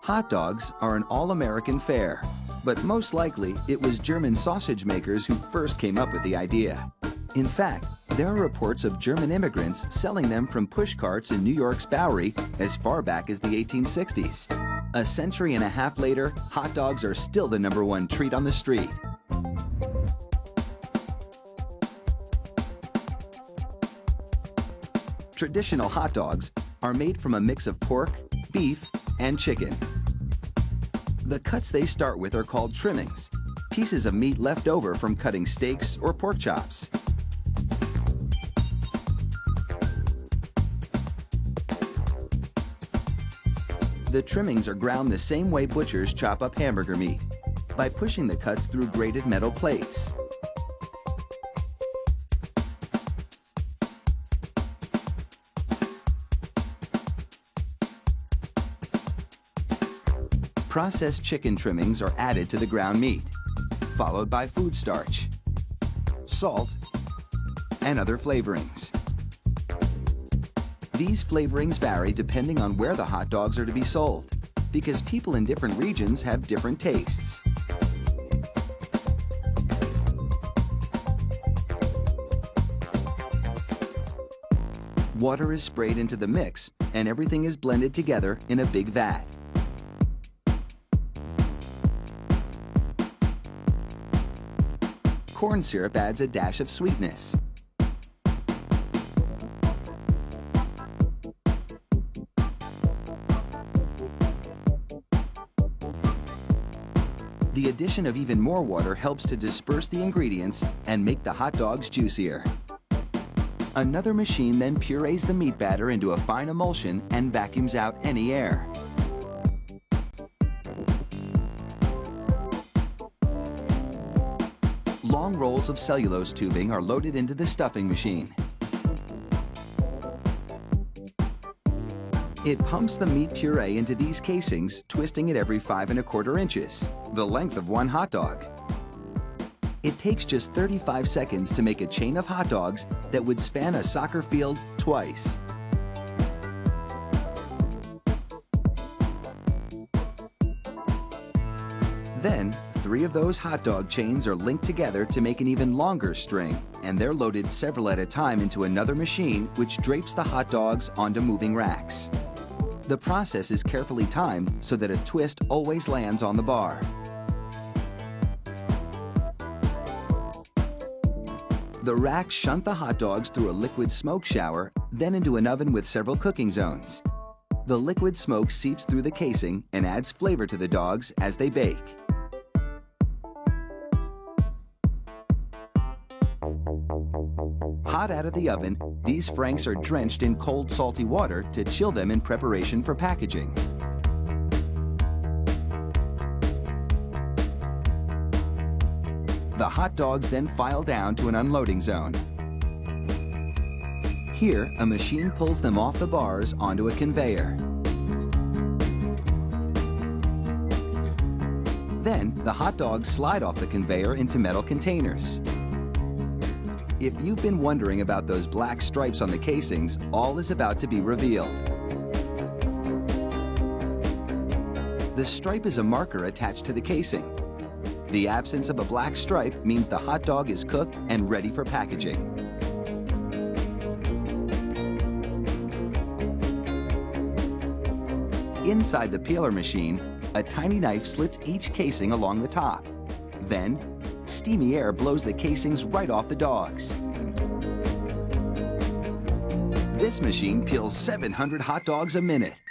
Hot dogs are an all-American fare, but most likely it was German sausage makers who first came up with the idea. In fact, there are reports of German immigrants selling them from push carts in New York's Bowery as far back as the 1860s. A century and a half later, hot dogs are still the #1 treat on the street. Traditional hot dogs are made from a mix of pork, beef, and chicken. The cuts they start with are called trimmings, pieces of meat left over from cutting steaks or pork chops. The trimmings are ground the same way butchers chop up hamburger meat, by pushing the cuts through grated metal plates. Processed chicken trimmings are added to the ground meat, followed by food starch, salt, and other flavorings. These flavorings vary depending on where the hot dogs are to be sold, because people in different regions have different tastes. Water is sprayed into the mix, and everything is blended together in a big vat. Corn syrup adds a dash of sweetness. The addition of even more water helps to disperse the ingredients and make the hot dogs juicier. Another machine then purees the meat batter into a fine emulsion and vacuums out any air. Long rolls of cellulose tubing are loaded into the stuffing machine. It pumps the meat puree into these casings, twisting it every 5 1/4 inches, the length of one hot dog. It takes just 35 seconds to make a chain of hot dogs that would span a soccer field twice. Then, 3 of those hot dog chains are linked together to make an even longer string, and they're loaded several at a time into another machine which drapes the hot dogs onto moving racks. The process is carefully timed so that a twist always lands on the bar. The racks shunt the hot dogs through a liquid smoke shower, then into an oven with several cooking zones. The liquid smoke seeps through the casing and adds flavor to the dogs as they bake. Hot out of the oven, these franks are drenched in cold, salty water to chill them in preparation for packaging. The hot dogs then file down to an unloading zone. Here, a machine pulls them off the bars onto a conveyor. Then, the hot dogs slide off the conveyor into metal containers. If you've been wondering about those black stripes on the casings, all is about to be revealed. The stripe is a marker attached to the casing. The absence of a black stripe means the hot dog is cooked and ready for packaging. Inside the peeler machine, a tiny knife slits each casing along the top. Then, steamy air blows the casings right off the dogs. This machine peels 700 hot dogs a minute.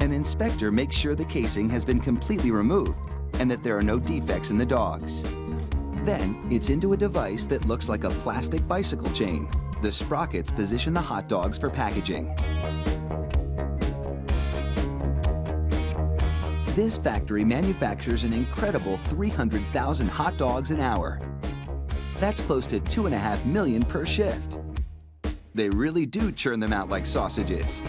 An inspector makes sure the casing has been completely removed and that there are no defects in the dogs. Then, it's into a device that looks like a plastic bicycle chain. The sprockets position the hot dogs for packaging. This factory manufactures an incredible 300,000 hot dogs an hour. That's close to 2.5 million per shift. They really do churn them out like sausages.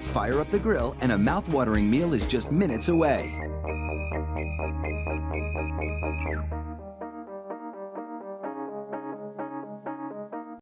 Fire up the grill and a mouth-watering meal is just minutes away.